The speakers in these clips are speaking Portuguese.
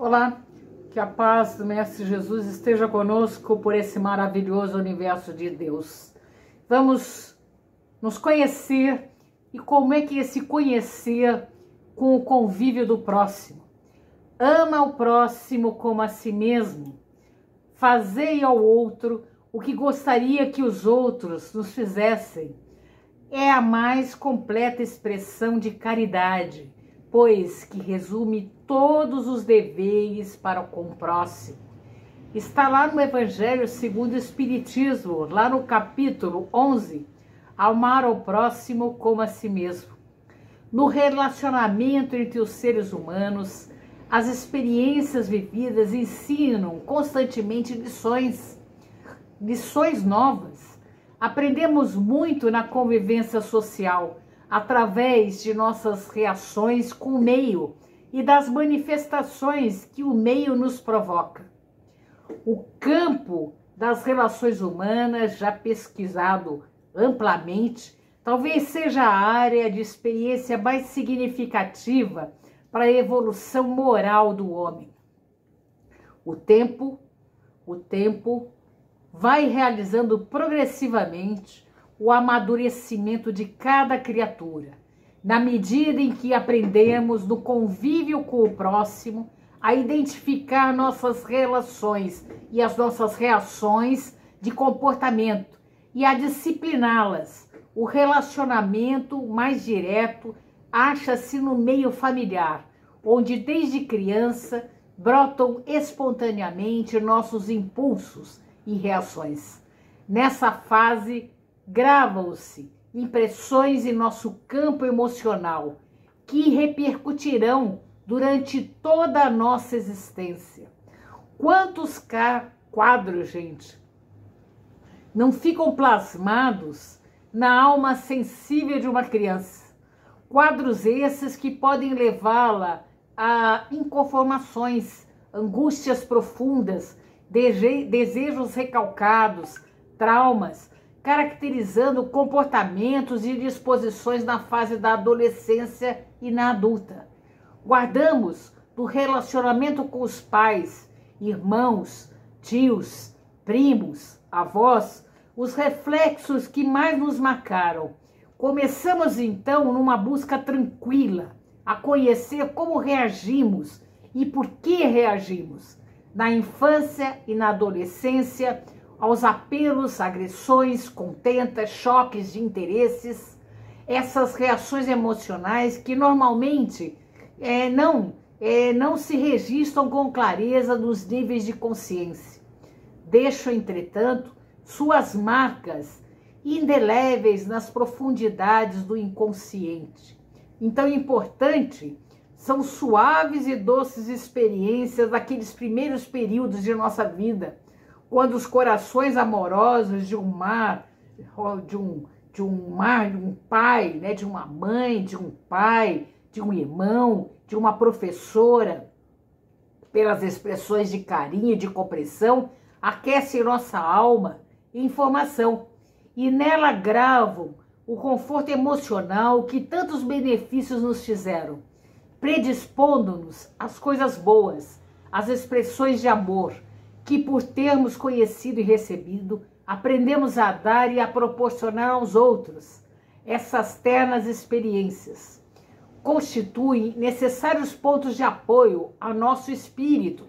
Olá, que a paz do Mestre Jesus esteja conosco por esse maravilhoso universo de Deus. Vamos nos conhecer e como é que esse conhecer com o convívio do próximo. Ama o próximo como a si mesmo. Fazei ao outro o que gostaria que os outros nos fizessem. É a mais completa expressão de caridade, pois que resume todos os deveres para com o próximo. Está lá no Evangelho segundo o Espiritismo, lá no capítulo 11, amar ao próximo como a si mesmo. No relacionamento entre os seres humanos, as experiências vividas ensinam constantemente lições novas. Aprendemos muito na convivência social, através de nossas reações com o meio e das manifestações que o meio nos provoca. O campo das relações humanas, já pesquisado amplamente, talvez seja a área de experiência mais significativa para a evolução moral do homem. O tempo vai realizando progressivamente o amadurecimento de cada criatura, na medida em que aprendemos no convívio com o próximo a identificar nossas relações e as nossas reações de comportamento e a discipliná-las. O relacionamento mais direto acha-se no meio familiar, onde desde criança brotam espontaneamente nossos impulsos e reações. Nessa fase, gravam-se impressões em nosso campo emocional que repercutirão durante toda a nossa existência. Quantos quadros, gente, não ficam plasmados na alma sensível de uma criança? Quadros esses que podem levá-la a inconformações, angústias profundas, desejos recalcados, traumas, caracterizando comportamentos e disposições na fase da adolescência e na adulta. Guardamos do relacionamento com os pais, irmãos, tios, primos, avós, os reflexos que mais nos marcaram. Começamos então numa busca tranquila, a conhecer como reagimos e por que reagimos. Na infância e na adolescência, aos apelos, agressões, contentas, choques de interesses, essas reações emocionais que normalmente não se registram com clareza nos níveis de consciência. Deixam, entretanto, suas marcas indeléveis nas profundidades do inconsciente. Então, importante são suaves e doces experiências daqueles primeiros períodos de nossa vida, quando os corações amorosos de um pai, né, de uma mãe, de um pai, de um irmão, de uma professora, pelas expressões de carinho e de compreensão, aquecem nossa alma e informação, e nela gravam o conforto emocional que tantos benefícios nos fizeram, predispondo-nos às coisas boas, às expressões de amor, que por termos conhecido e recebido, aprendemos a dar e a proporcionar aos outros. Essas ternas experiências constituem necessários pontos de apoio ao nosso espírito,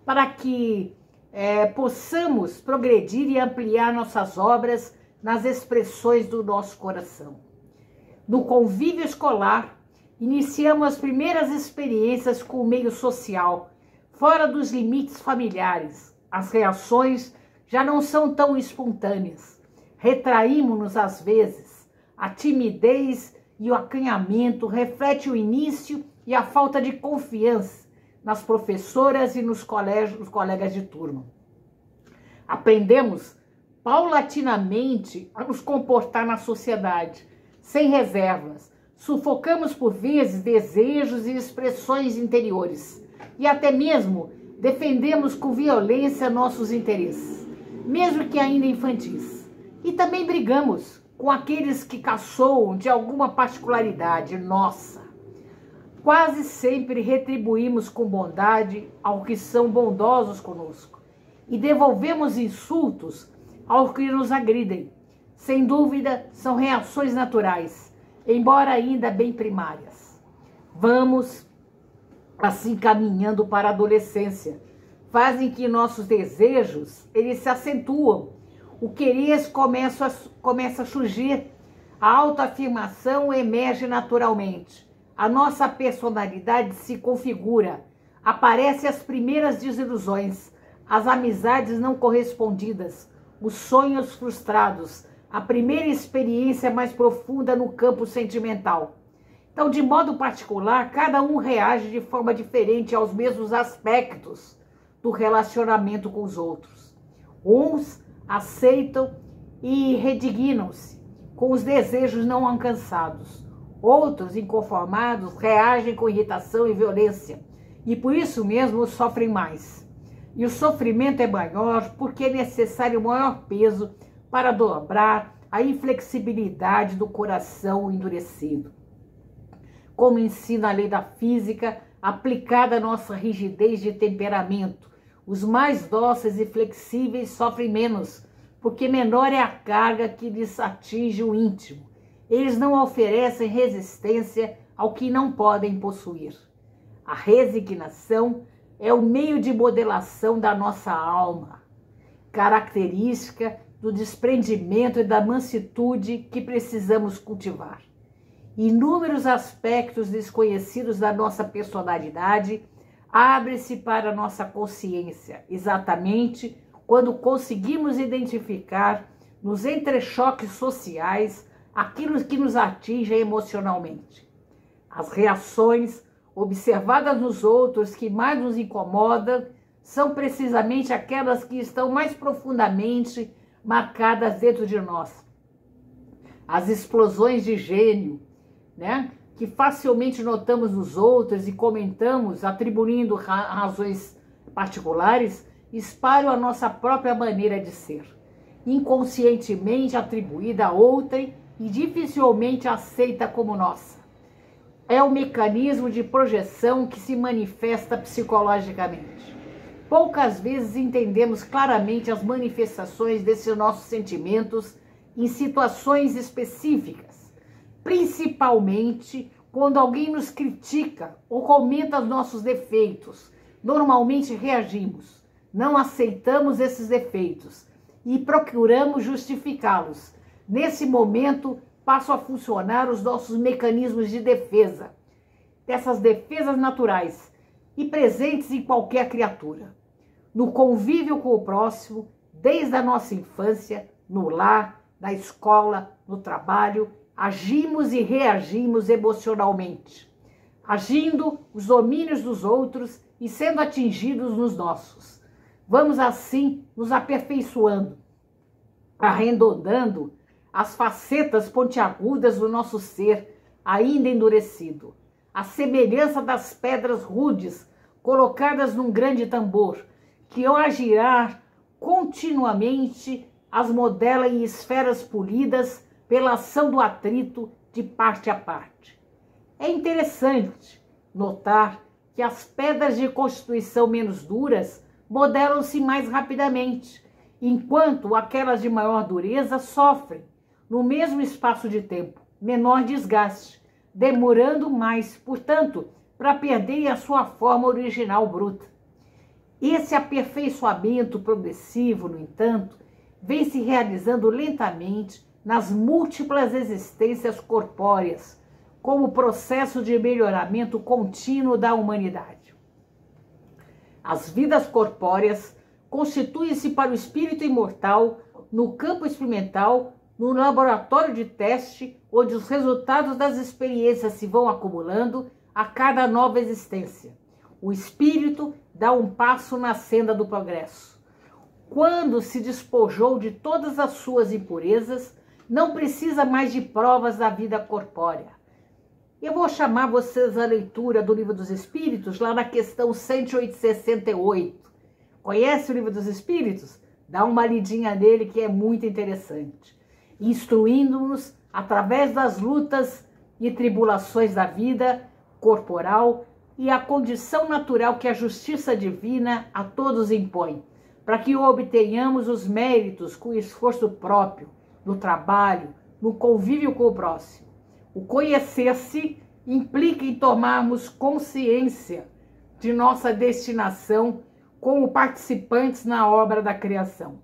para que possamos progredir e ampliar nossas obras nas expressões do nosso coração. No convívio escolar, iniciamos as primeiras experiências com o meio social, fora dos limites familiares. As reações já não são tão espontâneas. Retraímos-nos às vezes. A timidez e o acanhamento refletem o início e a falta de confiança nas professoras e nos colegas de turma. Aprendemos paulatinamente a nos comportar na sociedade, sem reservas. Sufocamos por vezes desejos e expressões interiores e até mesmo defendemos com violência nossos interesses, mesmo que ainda infantis. E também brigamos com aqueles que caçoam de alguma particularidade nossa. Quase sempre retribuímos com bondade aos que são bondosos conosco e devolvemos insultos aos que nos agridem. Sem dúvida, são reações naturais, embora ainda bem primárias. Vamos assim caminhando para a adolescência. Fazem que nossos desejos eles se acentuam. O querer começa a surgir. A autoafirmação emerge naturalmente. A nossa personalidade se configura. Aparecem as primeiras desilusões, as amizades não correspondidas, os sonhos frustrados, a primeira experiência mais profunda no campo sentimental. Então, de modo particular, cada um reage de forma diferente aos mesmos aspectos do relacionamento com os outros. Uns aceitam e redignam-se com os desejos não alcançados. Outros, inconformados, reagem com irritação e violência e por isso mesmo sofrem mais. E o sofrimento é maior porque é necessário maior peso para dobrar a inflexibilidade do coração endurecido. Como ensina a lei da física, aplicada à nossa rigidez de temperamento, os mais dóceis e flexíveis sofrem menos, porque menor é a carga que lhes atinge o íntimo. Eles não oferecem resistência ao que não podem possuir. A resignação é o meio de modelação da nossa alma, característica do desprendimento e da mansitude que precisamos cultivar. Inúmeros aspectos desconhecidos da nossa personalidade abrem-se para a nossa consciência, exatamente quando conseguimos identificar nos entrechoques sociais aquilo que nos atinge emocionalmente. As reações observadas nos outros que mais nos incomodam são precisamente aquelas que estão mais profundamente marcadas dentro de nós. As explosões de gênio, que facilmente notamos nos outros e comentamos, atribuindo razões particulares, espalham a nossa própria maneira de ser, inconscientemente atribuída a outrem e dificilmente aceita como nossa. É o mecanismo de projeção que se manifesta psicologicamente. Poucas vezes entendemos claramente as manifestações desses nossos sentimentos em situações específicas, principalmente quando alguém nos critica ou comenta os nossos defeitos. Normalmente reagimos, não aceitamos esses defeitos e procuramos justificá-los. Nesse momento, passam a funcionar os nossos mecanismos de defesa, dessas defesas naturais e presentes em qualquer criatura. No convívio com o próximo, desde a nossa infância, no lar, na escola, no trabalho, agimos e reagimos emocionalmente, agindo os domínios dos outros e sendo atingidos nos nossos. Vamos assim nos aperfeiçoando, arredondando as facetas pontiagudas do nosso ser ainda endurecido, a semelhança das pedras rudes colocadas num grande tambor, que ao girar continuamente as modela em esferas polidas pela ação do atrito de parte a parte. É interessante notar que as pedras de constituição menos duras modelam-se mais rapidamente, enquanto aquelas de maior dureza sofrem, no mesmo espaço de tempo, menor desgaste, demorando mais, portanto, para perderem a sua forma original bruta. Esse aperfeiçoamento progressivo, no entanto, vem se realizando lentamente nas múltiplas existências corpóreas, como processo de melhoramento contínuo da humanidade. As vidas corpóreas constituem-se para o espírito imortal no campo experimental, no laboratório de teste, onde os resultados das experiências se vão acumulando a cada nova existência. O espírito dá um passo na senda do progresso. Quando se despojou de todas as suas impurezas, não precisa mais de provas da vida corpórea. Eu vou chamar vocês à leitura do Livro dos Espíritos, lá na questão 168. Conhece o Livro dos Espíritos? Dá uma lidinha nele que é muito interessante. Instruindo-nos, através das lutas e tribulações da vida, corporal e a condição natural que a justiça divina a todos impõe, para que obtenhamos os méritos com esforço próprio, no trabalho, no convívio com o próximo. O conhecer-se implica em tomarmos consciência de nossa destinação como participantes na obra da criação.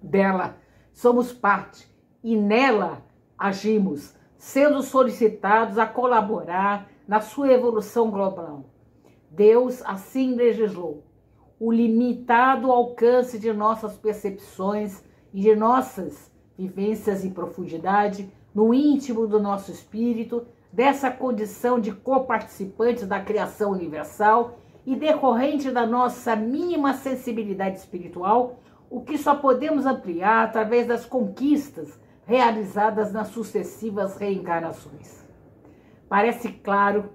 Dela somos parte e nela agimos, sendo solicitados a colaborar na sua evolução global. Deus assim legislou. O limitado alcance de nossas percepções e de nossas vivências em profundidade, no íntimo do nosso espírito, dessa condição de coparticipantes da criação universal e decorrente da nossa mínima sensibilidade espiritual, o que só podemos ampliar através das conquistas realizadas nas sucessivas reencarnações. Parece claro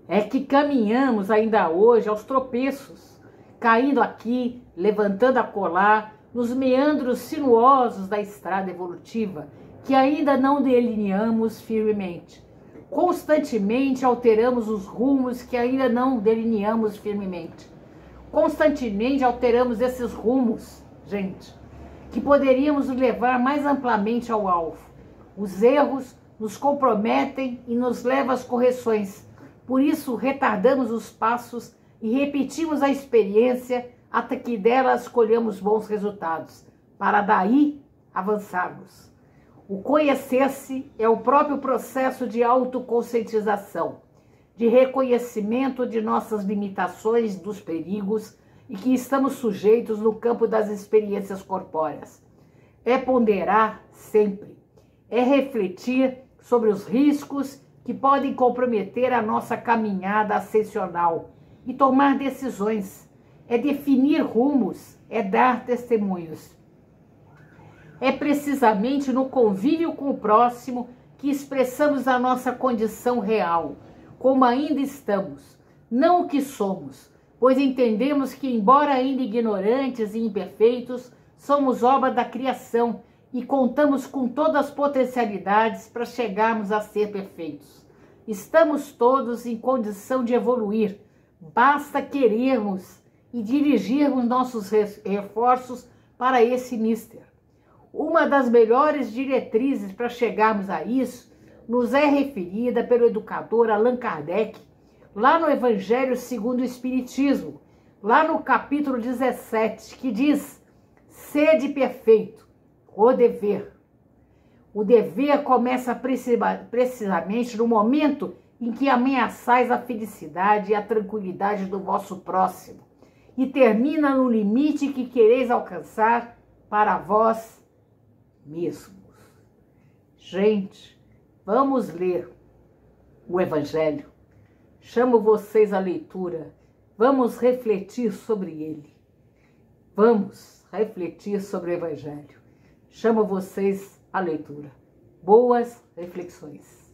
é que caminhamos ainda hoje aos tropeços, caindo aqui, levantando acolá, nos meandros sinuosos da estrada evolutiva, que ainda não delineamos firmemente. Constantemente alteramos os rumos que ainda não delineamos firmemente. Constantemente alteramos esses rumos, gente, que poderíamos levar mais amplamente ao alvo. Os erros nos comprometem e nos levam às correções. Por isso, retardamos os passos e repetimos a experiência até que delas colhamos bons resultados, para daí avançarmos. O conhecer-se é o próprio processo de autoconscientização, de reconhecimento de nossas limitações, dos perigos e que estamos sujeitos no campo das experiências corpóreas. É ponderar sempre, é refletir sobre os riscos que podem comprometer a nossa caminhada ascensional e tomar decisões, é definir rumos, é dar testemunhos. É precisamente no convívio com o próximo que expressamos a nossa condição real, como ainda estamos, não o que somos, pois entendemos que, embora ainda ignorantes e imperfeitos, somos obra da criação e contamos com todas as potencialidades para chegarmos a ser perfeitos. Estamos todos em condição de evoluir, basta querermos e dirigirmos nossos reforços para esse mister. Uma das melhores diretrizes para chegarmos a isso nos é referida pelo educador Allan Kardec, lá no Evangelho segundo o Espiritismo, lá no capítulo 17, que diz: sede perfeito, o dever. O dever começa precisamente no momento em que ameaçais a felicidade e a tranquilidade do vosso próximo, e termina no limite que quereis alcançar para vós mesmos. Gente, vamos ler o Evangelho. Chamo vocês à leitura. Vamos refletir sobre ele. Vamos refletir sobre o Evangelho. Chamo vocês à leitura. Boas reflexões.